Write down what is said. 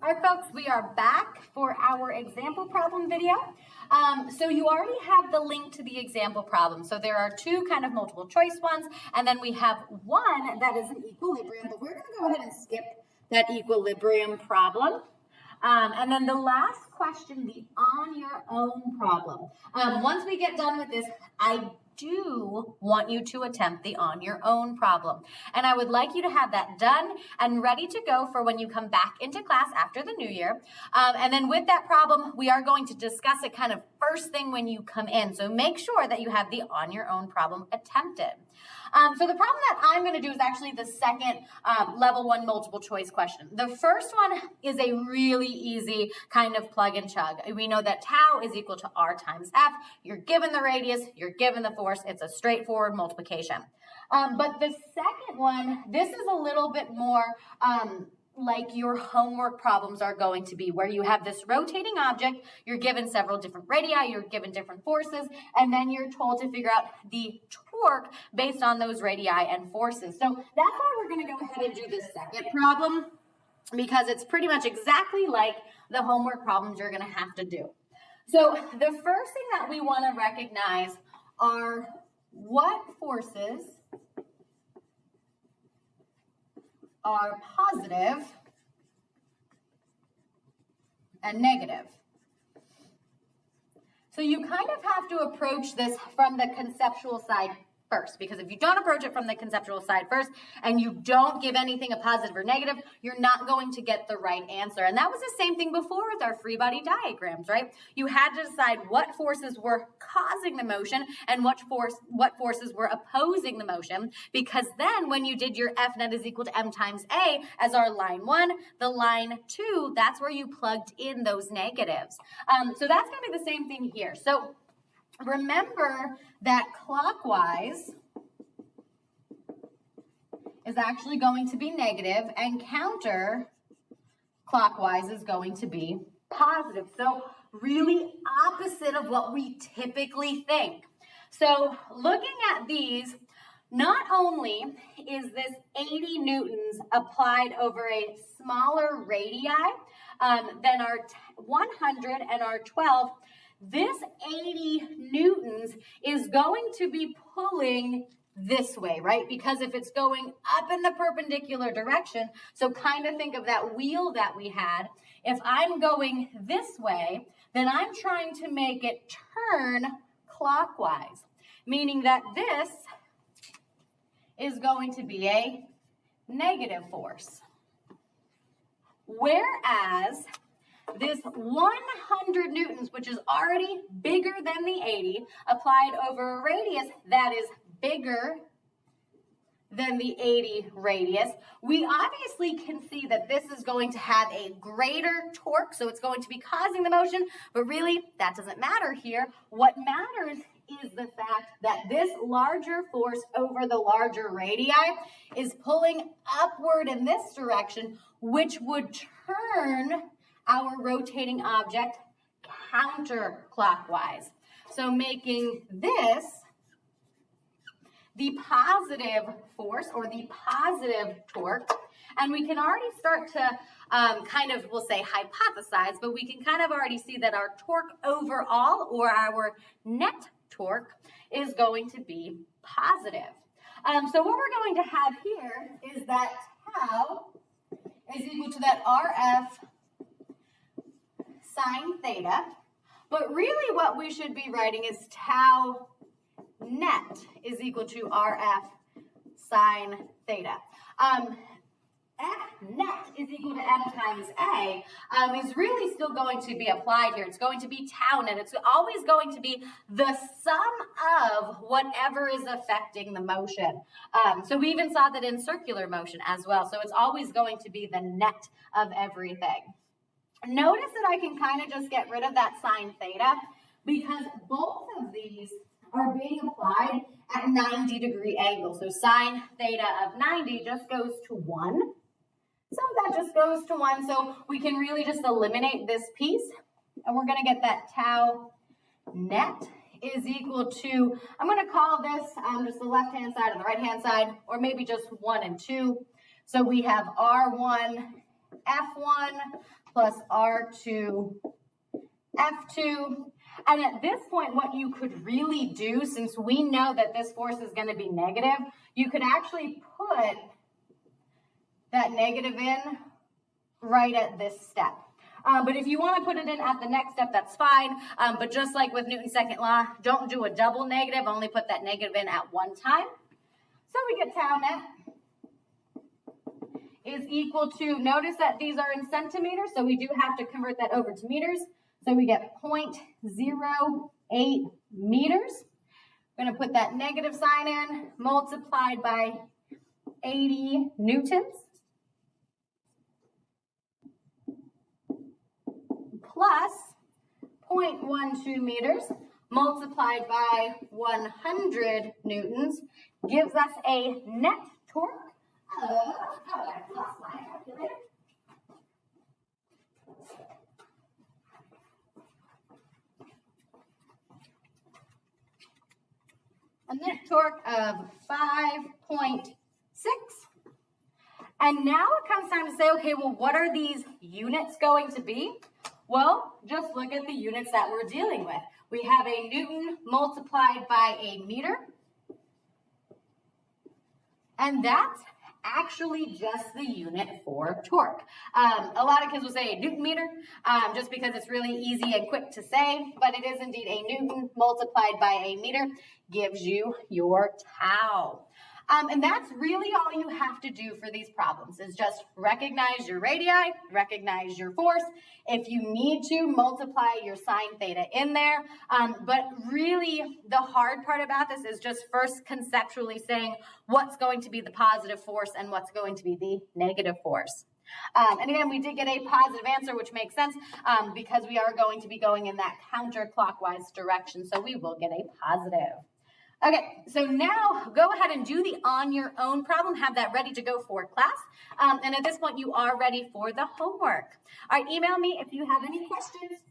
All right, folks, we are back for our example problem video. So you already have the link to the example problem. So there are two kind of multiple choice ones, and then we have one that is an equilibrium, but we're going to go ahead and skip that equilibrium problem. And then the last question, the on your own problem. Once we get done with this, I do want you to attempt the on your own problem. And I would like you to have that done and ready to go for when you come back into class after the new year. And then with that problem, we are going to discuss it kind of first thing when you come in. So make sure that you have the on your own problem attempted. So the problem that I'm going to do is actually the second level 1 multiple choice question. The first one is a really easy kind of plug and chug. We know that tau is equal to r times f. You're given the radius, you're given the force. It's a straightforward multiplication. But the second one, this is a little bit more like your homework problems are going to be, where you have this rotating object, you're given several different radii, you're given different forces, and then you're told to figure out the torque based on those radii and forces. So that's why we're going to go ahead and do this second problem, because it's pretty much exactly like the homework problems you're going to have to do. So the first thing that we want to recognize are what forces are positive and negative. So you kind of have to approach this from the conceptual side first, because if you don't approach it from the conceptual side first and you don't give anything a positive or negative, you're not going to get the right answer. And that was the same thing before with our free body diagrams, right? You had to decide what forces were causing the motion and what forces were opposing the motion, because then when you did your F net is equal to M times A as our line 1, the line 2, that's where you plugged in those negatives. So that's going to be the same thing here. So remember that clockwise is actually going to be negative and counterclockwise is going to be positive. So really opposite of what we typically think. So looking at these, not only is this 80 newtons applied over a smaller radii than our 100 and our 12, this 80 newtons is going to be pulling this way, right? Because if it's going up in the perpendicular direction, so kind of think of that wheel that we had. If I'm going this way, then I'm trying to make it turn clockwise, meaning that this is going to be a negative force. Whereas this 100 newtons, which is already bigger than the 80, applied over a radius that is bigger than the 80 radius, we obviously can see that this is going to have a greater torque, so it's going to be causing the motion, but really that doesn't matter here. What matters is the fact that this larger force over the larger radii is pulling upward in this direction, which would turn our rotating object counterclockwise. So making this the positive force or the positive torque. And we can already start to we'll say hypothesize, but we can kind of already see that our torque overall, or our net torque, is going to be positive. So what we're going to have here is that tau is equal to that RF sine theta, but really what we should be writing is tau net is equal to RF sine theta. F net is equal to M times A is really still going to be applied here. It's going to be tau net. It's always going to be the sum of whatever is affecting the motion. So we even saw that in circular motion as well. So it's always going to be the net of everything. Notice that I can kind of just get rid of that sine theta, because both of these are being applied at 90-degree angles. So sine theta of 90 just goes to 1. So that just goes to 1. So we can really just eliminate this piece, and we're going to get that tau net is equal to, I'm going to call this just the left-hand side and the right-hand side, or maybe just 1 and 2. So we have R1 F1 plus R2 F2. And at this point, what you could really do, since we know that this force is going to be negative, you could actually put that negative in right at this step. But if you want to put it in at the next step, that's fine. But just like with Newton's second law, don't do a double negative, only put that negative in at one time. So we get tau net is equal to, notice that these are in centimeters, so we do have to convert that over to meters. So we get 0.08 meters. I'm going to put that negative sign in, multiplied by 80 newtons, plus 0.12 meters multiplied by 100 newtons gives us a net torque of, a net torque of 5.6. And now it comes time to say, okay, well, what are these units going to be? Well, just look at the units that we're dealing with. We have a Newton multiplied by a meter. And that's actually just the unit for torque. A lot of kids will say a Newton meter just because it's really easy and quick to say, but it is indeed a Newton multiplied by a meter gives you your tau. And that's really all you have to do for these problems is just recognize your radii, recognize your force. If you need to, multiply your sine theta in there. But really, the hard part about this is just first conceptually saying what's going to be the positive force and what's going to be the negative force. And again, we did get a positive answer, which makes sense because we are going to be going in that counterclockwise direction. So we will get a positive. Okay, so now go ahead and do the on your own problem. Have that ready to go for class. And at this point, you are ready for the homework. All right, email me if you have any questions.